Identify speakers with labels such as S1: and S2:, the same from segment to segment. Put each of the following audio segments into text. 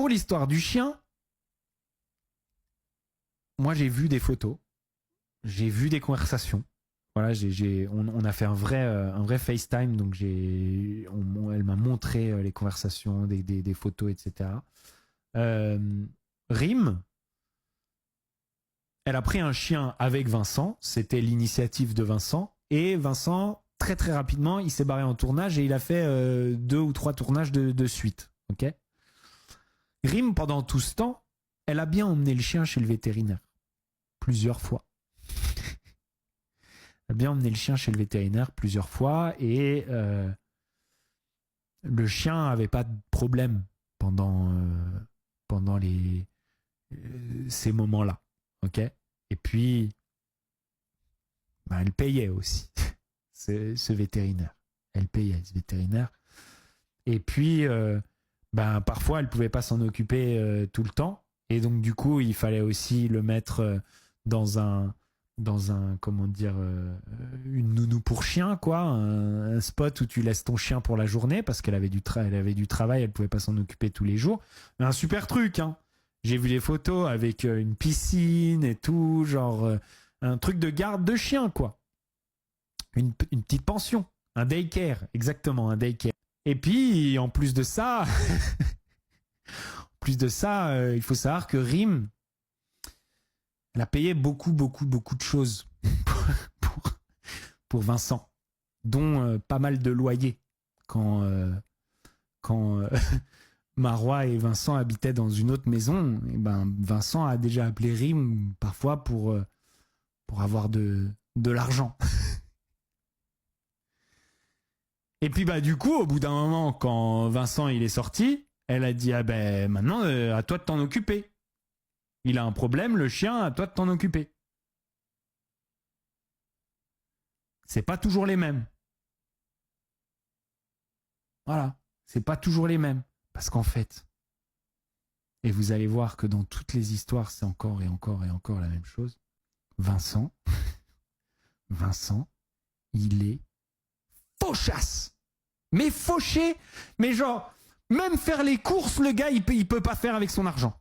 S1: pour l'histoire du chien, moi j'ai vu des photos, j'ai vu des conversations. Voilà, on a fait un vrai FaceTime, donc elle m'a montré les conversations, des photos, etc. Rim, elle a pris un chien avec Vincent, c'était l'initiative de Vincent, et Vincent, très très rapidement, il s'est barré en tournage et il a fait 2 ou 3 tournages de suite. Ok. Rim, pendant tout ce temps, elle a bien emmené le chien chez le vétérinaire, plusieurs fois. Elle a bien emmené le chien chez le vétérinaire plusieurs fois et le chien avait pas de problème pendant ces moments-là. Ok. Et puis, elle payait aussi ce vétérinaire. Elle payait ce vétérinaire. Et puis, parfois, elle pouvait pas s'en occuper tout le temps. Et donc, du coup, il fallait aussi le mettre dans un comment dire, une nounou pour chien, quoi, un spot où tu laisses ton chien pour la journée parce qu'elle avait du travail, elle pouvait pas s'en occuper tous les jours. Mais un super truc, hein. J'ai vu les photos avec une piscine et tout, genre un truc de garde de chien, quoi. Une petite pension, un daycare, exactement, un daycare. Et puis, en plus de ça, il faut savoir que Rim, elle a payé beaucoup de choses pour Vincent, dont pas mal de loyers quand Marois et Vincent habitaient dans une autre maison. Et Vincent a déjà appelé Rim parfois pour avoir de l'argent. Et puis du coup, au bout d'un moment, quand Vincent il est sorti, elle a dit maintenant à toi de t'en occuper. Il a un problème, le chien, à toi de t'en occuper. C'est pas toujours les mêmes. Voilà, c'est pas toujours les mêmes. Parce qu'en fait, et vous allez voir que dans toutes les histoires, c'est encore et encore et encore la même chose. Vincent, il est fauchasse. Mais fauché, mais genre, même faire les courses, le gars, il peut pas faire avec son argent.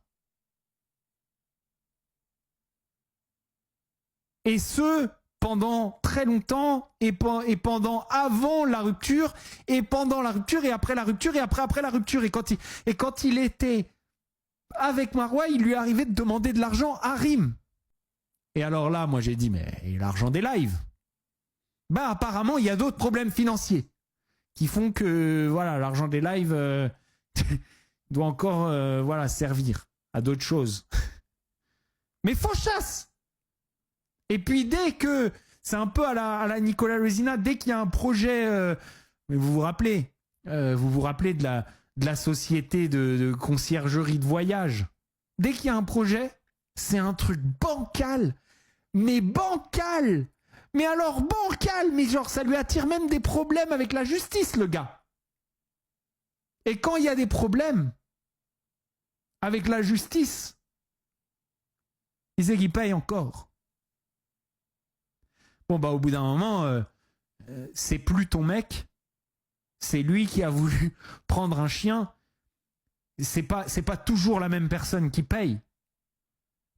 S1: Et ce, pendant très longtemps, et pendant avant la rupture, et pendant la rupture, et après la rupture, et après la rupture. Et quand il était avec Marois, il lui arrivait de demander de l'argent à Rim. Et alors là, moi j'ai dit, mais l'argent des lives. Apparemment, il y a d'autres problèmes financiers qui font que voilà, l'argent des lives doit encore servir à d'autres choses. Mais fauchasse. Et puis dès que, c'est un peu à la Nicolas Resina, dès qu'il y a un projet, mais vous vous rappelez de la société de conciergerie de voyage, dès qu'il y a un projet, c'est un truc bancal, mais alors bancal, mais genre ça lui attire même des problèmes avec la justice, le gars. Et quand il y a des problèmes avec la justice, il sait qu'il paye encore. Bon, au bout d'un moment, c'est plus ton mec. C'est lui qui a voulu prendre un chien. C'est pas toujours la même personne qui paye.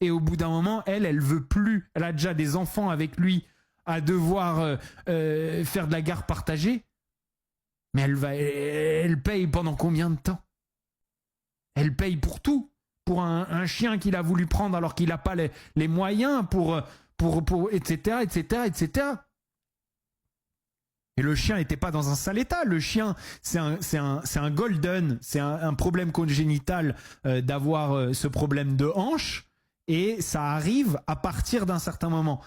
S1: Et au bout d'un moment, elle veut plus. Elle a déjà des enfants avec lui à devoir faire de la garde partagée. Mais elle paye pendant combien de temps? Elle paye pour tout. Pour un chien qu'il a voulu prendre alors qu'il n'a pas les moyens pour etc. Et le chien n'était pas dans un sale état. Le chien, c'est un golden, c'est un problème congénital d'avoir ce problème de hanche, et ça arrive à partir d'un certain moment.